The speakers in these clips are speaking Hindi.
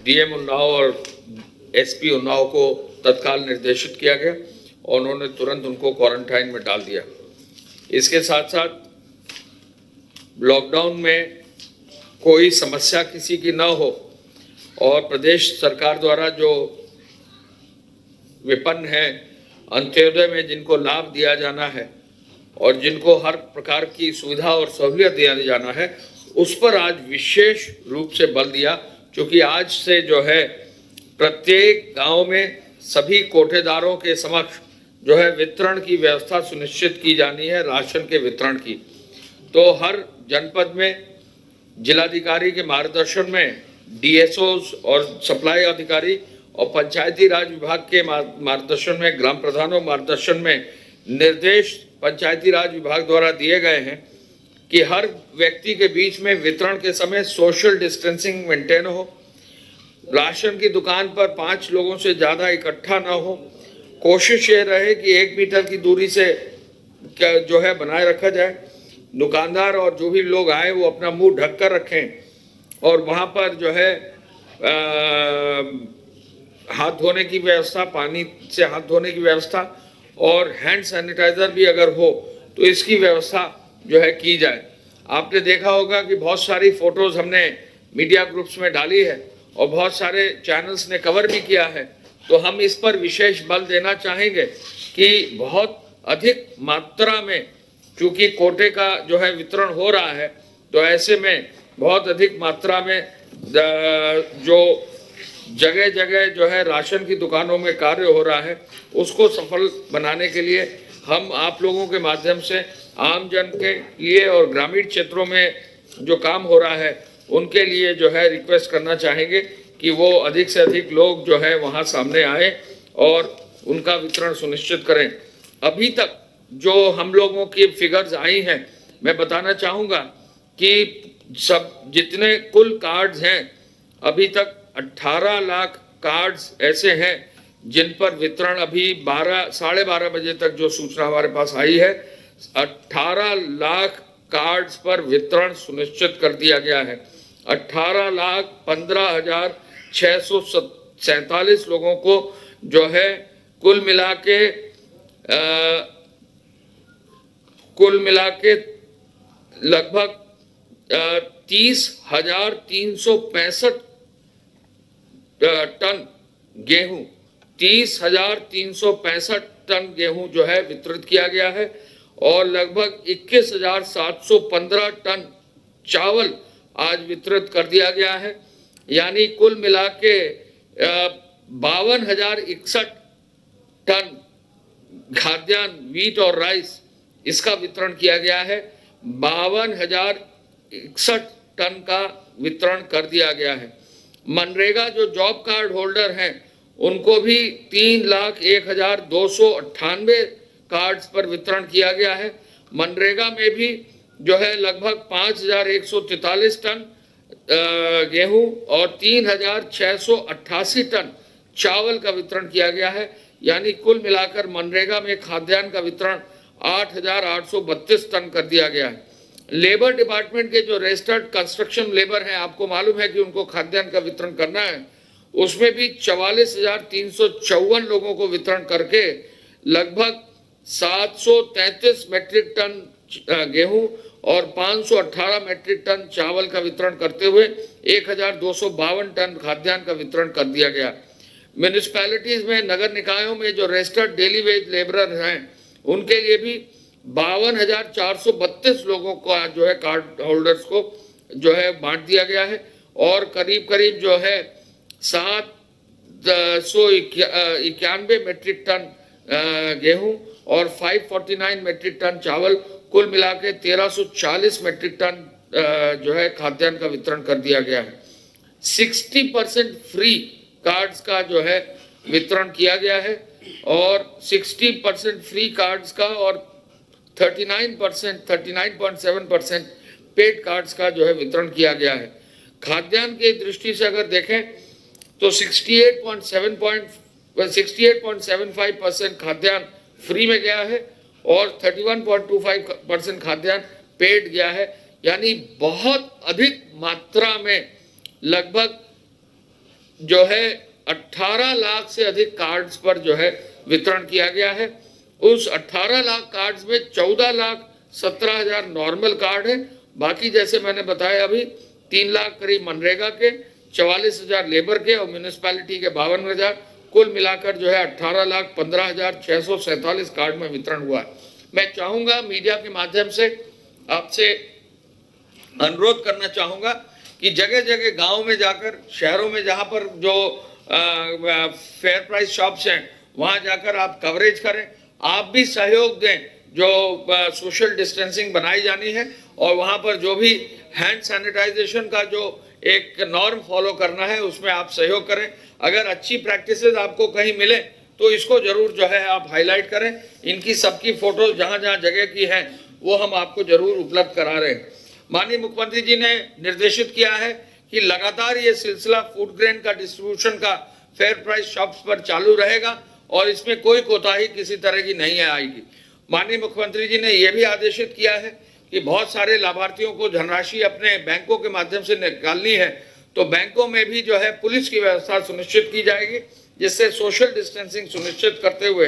डीएम उन्नाव और एसपी उन्नाव को तत्काल निर्देशित किया गया और उन्होंने तुरंत उनको क्वारंटाइन में डाल दिया। इसके साथ साथ लॉकडाउन में कोई समस्या किसी की न हो और प्रदेश सरकार द्वारा जो विपन्न है, अंत्योदय में जिनको लाभ दिया जाना है और जिनको हर प्रकार की सुविधा और सहूलियत दिया जाना है, उस पर आज विशेष रूप से बल दिया, क्योंकि आज से जो है प्रत्येक गांव में सभी कोठेदारों के समक्ष जो है वितरण की व्यवस्था सुनिश्चित की जानी है, राशन के वितरण की। तो हर जनपद में जिलाधिकारी के मार्गदर्शन में डीएसओस और सप्लाई अधिकारी और पंचायती राज विभाग के मार्गदर्शन में, ग्राम प्रधानों मार्गदर्शन में निर्देश पंचायती राज विभाग द्वारा दिए गए हैं कि हर व्यक्ति के बीच में वितरण के समय सोशल डिस्टेंसिंग मेंटेन हो, राशन की दुकान पर 5 लोगों से ज़्यादा इकट्ठा ना हो, कोशिश ये रहे कि 1 मीटर की दूरी से जो है बनाए रखा जाए, दुकानदार और जो भी लोग आए वो अपना मुंह ढक कर रखें और वहाँ पर जो है हाथ धोने की व्यवस्था, पानी से हाथ धोने की व्यवस्था और हैंड सैनिटाइजर भी अगर हो तो इसकी व्यवस्था जो है की जाए। आपने देखा होगा कि बहुत सारी फोटोज हमने मीडिया ग्रुप्स में डाली है और बहुत सारे चैनल्स ने कवर भी किया है, तो हम इस पर विशेष बल देना चाहेंगे कि बहुत अधिक मात्रा में, चूँकि कोटे का जो है वितरण हो रहा है, तो ऐसे में बहुत अधिक मात्रा में जो जगह जगह जो है राशन की दुकानों में कार्य हो रहा है, उसको सफल बनाने के लिए हम आप लोगों के माध्यम से आम जन के लिए और ग्रामीण क्षेत्रों में जो काम हो रहा है उनके लिए जो है रिक्वेस्ट करना चाहेंगे कि वो अधिक से अधिक लोग जो है वहाँ सामने आए और उनका वितरण सुनिश्चित करें। अभी तक जो हम लोगों की फिगर्स आई हैं, मैं बताना चाहूँगा कि सब जितने कुल कार्ड्स हैं, अभी तक 18 लाख कार्ड्स ऐसे हैं जिन पर वितरण अभी 12-12:30 बजे तक जो सूचना हमारे पास आई है, 18 लाख कार्ड्स पर वितरण सुनिश्चित कर दिया गया है। 18,15,647 लोगों को जो है कुल मिला के लगभग 30,365 टन गेहूं, 30,365 टन गेहूं जो है वितरित किया गया है और लगभग 21,715 टन चावल आज वितरित कर दिया गया है। यानी कुल मिला के 52,061 टन खाद्यान्न, वीट और राइस, इसका वितरण किया गया है। 52,061 टन का वितरण कर दिया गया है। मनरेगा जो जॉब कार्ड होल्डर हैं उनको भी 3,01,298 कार्ड्स पर वितरण किया गया है। मनरेगा में भी जो है लगभग 5,143 टन गेहूं और 3,688 टन चावल का वितरण किया गया है। यानी कुल मिलाकर मनरेगा में खाद्यान्न का वितरण 8,832 टन कर दिया गया है। लेबर डिपार्टमेंट के जो रजिस्टर्ड कंस्ट्रक्शन लेबर हैं, आपको मालूम है कि उनको खाद्यान्न का वितरण करना है, उसमें भी 44,354 लोगों को वितरण करके लगभग 733 मैट्रिक टन गेहूं और 518 मैट्रिक टन चावल का वितरण करते हुए 1,252 टन खाद्यान्न का वितरण कर दिया गया। म्यूनिसिपैलिटीज में, नगर निकायों में जो रजिस्टर्ड डेली वेज लेबरर हैं उनके लिए भी 52,432 लोगों को जो है कार्ड होल्डर्स को जो है बांट दिया गया है और करीब जो है 791 मैट्रिक टन गेहूं और 549 मैट्रिक टन चावल, कुल मिला के 1,340 मैट्रिक टन जो है खाद्यान्न का वितरण कर दिया गया है। 60% फ्री कार्ड्स का जो है वितरण किया गया है और 60% फ्री कार्ड्स का और 39.7% पेड कार्ड्स का जो है वितरण किया गया है। खाद्यान्न की दृष्टि से अगर देखें तो 68.75% खाद्यान्न फ्री में गया है और 31.25% खाद्यान्न पेड गया है। यानी बहुत अधिक मात्रा में लगभग जो है 18 लाख से अधिक कार्ड्स पर जो है वितरण किया गया है। उस 18 लाख कार्ड्स में 14,17,000 नॉर्मल कार्ड है। बाकी जैसे मैंने बताया अभी 3 लाख करीब मनरेगा के, 44,000 लेबर के और म्यूनिसपैलिटी के 52,000, कुल मिलाकर जो है 18,15,647 कार्ड में वितरण हुआ है। मैं चाहूंगा मीडिया के माध्यम से आपसे अनुरोध करना चाहूंगा कि जगह जगह गांव में जाकर, शहरों में जहां पर जो फेयर प्राइस शॉप्स हैं वहां जाकर आप कवरेज करें, आप भी सहयोग दें। जो सोशल डिस्टेंसिंग बनाई जानी है और वहां पर जो भी हैंड सैनिटाइजेशन का जो एक नॉर्म फॉलो करना है उसमें आप सहयोग करें। अगर अच्छी प्रैक्टिसेस आपको कहीं मिले तो इसको जरूर जो है आप हाईलाइट करें। इनकी सबकी फोटोज जहां जहां जगह की हैं वो हम आपको जरूर उपलब्ध करा रहे हैं। माननीय मुख्यमंत्री जी ने निर्देशित किया है कि लगातार ये सिलसिला फूड ग्रेन का डिस्ट्रीब्यूशन का फेयर प्राइस शॉप्स पर चालू रहेगा और इसमें कोई कोताही किसी तरह की नहीं आएगी। माननीय मुख्यमंत्री जी ने यह भी आदेशित किया है कि बहुत सारे लाभार्थियों को धनराशि अपने बैंकों के माध्यम से निकालनी है तो बैंकों में भी जो है पुलिस की व्यवस्था सुनिश्चित की जाएगी, जिससे सोशल डिस्टेंसिंग सुनिश्चित करते हुए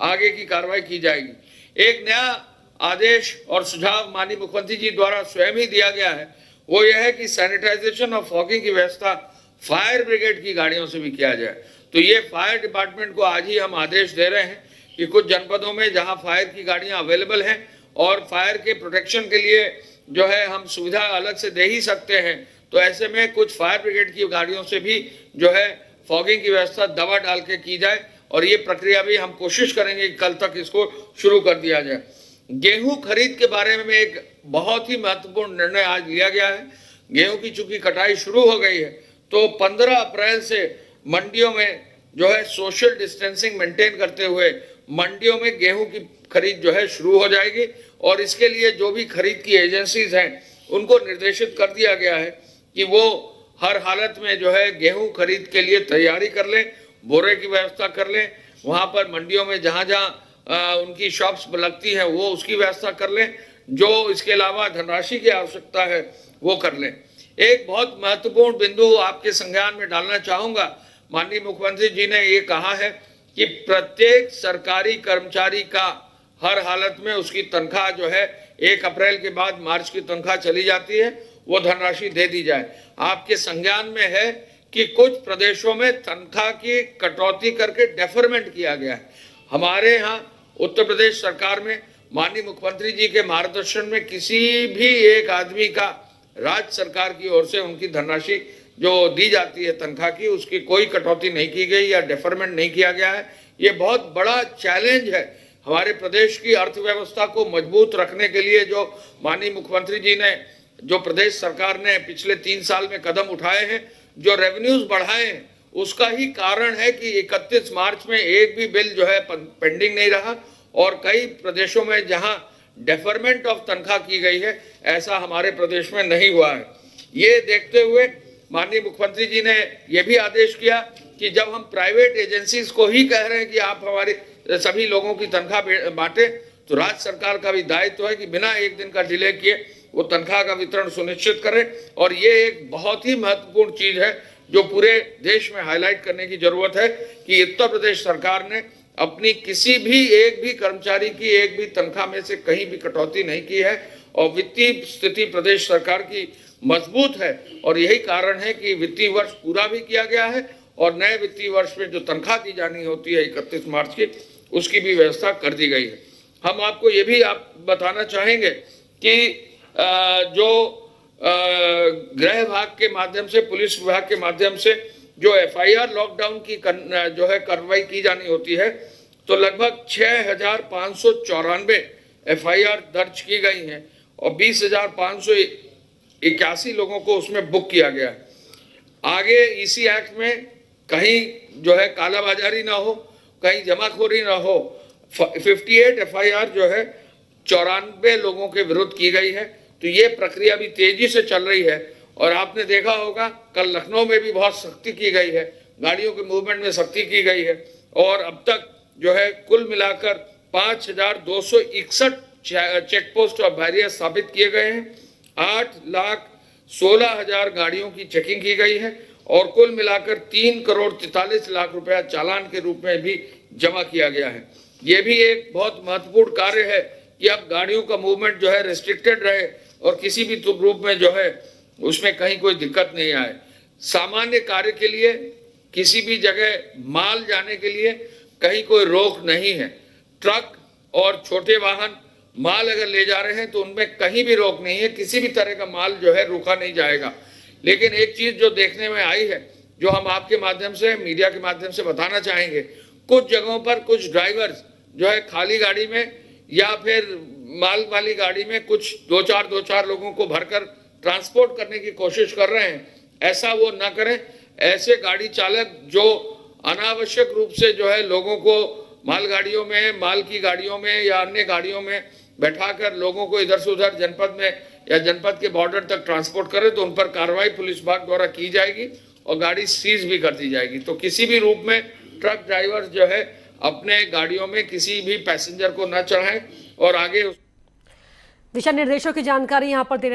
आगे की कार्रवाई की जाएगी। एक नया आदेश और सुझाव माननीय मुख्यमंत्री जी द्वारा स्वयं ही दिया गया है, वो यह है कि सैनिटाइजेशन और फॉगिंग की व्यवस्था फायर ब्रिगेड की गाड़ियों से भी किया जाए। तो ये फायर डिपार्टमेंट को आज ही हम आदेश दे रहे हैं कि कुछ जनपदों में जहां फायर की गाड़ियां अवेलेबल हैं और फायर के प्रोटेक्शन के लिए जो है हम सुविधा अलग से दे ही सकते हैं, तो ऐसे में कुछ फायर ब्रिगेड की गाड़ियों से भी जो है फॉगिंग की व्यवस्था दवा डाल के की जाए और ये प्रक्रिया भी हम कोशिश करेंगे कि कल तक इसको शुरू कर दिया जाए। गेहूं खरीद के बारे में एक बहुत ही महत्वपूर्ण निर्णय आज लिया गया है। गेहूं की चूंकि कटाई शुरू हो गई है तो 15 अप्रैल से मंडियों में जो है सोशल डिस्टेंसिंग मेंटेन करते हुए मंडियों में गेहूं की खरीद जो है शुरू हो जाएगी और इसके लिए जो भी खरीद की एजेंसीज हैं उनको निर्देशित कर दिया गया है कि वो हर हालत में जो है गेहूं खरीद के लिए तैयारी कर लें, बोरे की व्यवस्था कर लें, वहां पर मंडियों में जहां जहां उनकी शॉप्स लगती हैं वो उसकी व्यवस्था कर लें, जो इसके अलावा धनराशि की आवश्यकता है वो कर लें। एक बहुत महत्वपूर्ण बिंदु आपके संज्ञान में डालना चाहूंगा, माननीय मुख्यमंत्री जी ने ये कहा है कि प्रत्येक सरकारी कर्मचारी का हर हालत में उसकी तनख्वाह जो है 1 अप्रैल के बाद मार्च की तनख्वाह चली जाती है, वो धनराशि दे दी जाए। आपके संज्ञान में है कि कुछ प्रदेशों में तनख्वाह की कटौती करके डेफरमेंट किया गया है। हमारे यहाँ उत्तर प्रदेश सरकार में माननीय मुख्यमंत्री जी के मार्गदर्शन में किसी भी एक आदमी का राज्य सरकार की ओर से उनकी धनराशि जो दी जाती है तनख्वाह की, उसकी कोई कटौती नहीं की गई या डेफरमेंट नहीं किया गया है। ये बहुत बड़ा चैलेंज है हमारे प्रदेश की अर्थव्यवस्था को मजबूत रखने के लिए। जो माननीय मुख्यमंत्री जी ने, जो प्रदेश सरकार ने पिछले 3 साल में कदम उठाए हैं, जो रेवेन्यूज बढ़ाए हैं, उसका ही कारण है कि 31 मार्च में एक भी बिल जो है पेंडिंग नहीं रहा और कई प्रदेशों में जहां डेफरमेंट ऑफ तनख्वाह की गई है ऐसा हमारे प्रदेश में नहीं हुआ है। ये देखते हुए माननीय मुख्यमंत्री जी ने यह भी आदेश किया कि जब हम प्राइवेट एजेंसीज को ही कह रहे हैं कि आप हमारे सभी लोगों की तनख्वाह बांटे, तो राज्य सरकार का भी दायित्व है कि बिना एक दिन का डिले किए वो तनख्वाह का वितरण सुनिश्चित करें। और ये एक बहुत ही महत्वपूर्ण चीज है जो पूरे देश में हाईलाइट करने की जरूरत है कि उत्तर प्रदेश सरकार ने अपनी किसी भी एक भी कर्मचारी की एक भी तनख्वाह में से कहीं भी कटौती नहीं की है और वित्तीय स्थिति प्रदेश सरकार की मजबूत है। और यही कारण है कि वित्तीय वर्ष पूरा भी किया गया है और नए वित्तीय वर्ष में जो तनख्वाह दी जानी होती है 31 मार्च की, उसकी भी व्यवस्था कर दी गई है। हम आपको ये भी आप बताना चाहेंगे कि जो गृह विभाग के माध्यम से, पुलिस विभाग के माध्यम से जो FIR लॉकडाउन की जो है कार्रवाई की जानी होती है, तो लगभग 6,594 FIR दर्ज की गई हैं और 20,581 लोगों को उसमें बुक किया गया है। आगे इसी एक्ट में कहीं जो है कालाबाजारी ना हो, कहीं जमाखोरी ना हो। 58 FIR जो है 94 लोगों के विरुद्ध की गई है। तो ये प्रक्रिया भी तेजी से चल रही है और आपने देखा होगा कल लखनऊ में भी बहुत सख्ती की गई है, गाड़ियों के मूवमेंट में सख्ती की गई है और अब तक जो है कुल मिलाकर 5,261 चेक पोस्ट और बैरियर स्थापित किए गए हैं। 8,16,000 गाड़ियों की चेकिंग की गई है और कुल मिलाकर 3,43,00,000 रुपया चालान के रूप में भी जमा किया गया है। ये भी एक बहुत महत्वपूर्ण कार्य है कि अब गाड़ियों का मूवमेंट जो है रेस्ट्रिक्टेड रहे और किसी भी रूप में जो है उसमें कहीं कोई दिक्कत नहीं आए। सामान्य कार्य के लिए किसी भी जगह माल जाने के लिए कहीं कोई रोक नहीं है। ट्रक और छोटे वाहन माल अगर ले जा रहे हैं तो उनमें कहीं भी रोक नहीं है, किसी भी तरह का माल जो है रोका नहीं जाएगा। लेकिन एक चीज जो देखने में आई है, जो हम आपके माध्यम से, मीडिया के माध्यम से बताना चाहेंगे, कुछ जगहों पर कुछ ड्राइवर्स जो है खाली गाड़ी में या फिर माल वाली गाड़ी में कुछ दो चार लोगों को भरकर ट्रांसपोर्ट करने की कोशिश कर रहे हैं। ऐसा वो ना करें। ऐसे गाड़ी चालक जो अनावश्यक रूप से जो है लोगों को मालगाड़ियों में, माल की गाड़ियों में या अन्य गाड़ियों में बैठाकर लोगों को इधर से उधर जनपद में या जनपद के बॉर्डर तक ट्रांसपोर्ट करे तो उन पर कार्रवाई पुलिस विभाग द्वारा की जाएगी और गाड़ी सीज भी कर दी जाएगी। तो किसी भी रूप में ट्रक ड्राइवर जो है अपने गाड़ियों में किसी भी पैसेंजर को न चढ़ाएं और आगे दिशा निर्देशों की जानकारी यहाँ पर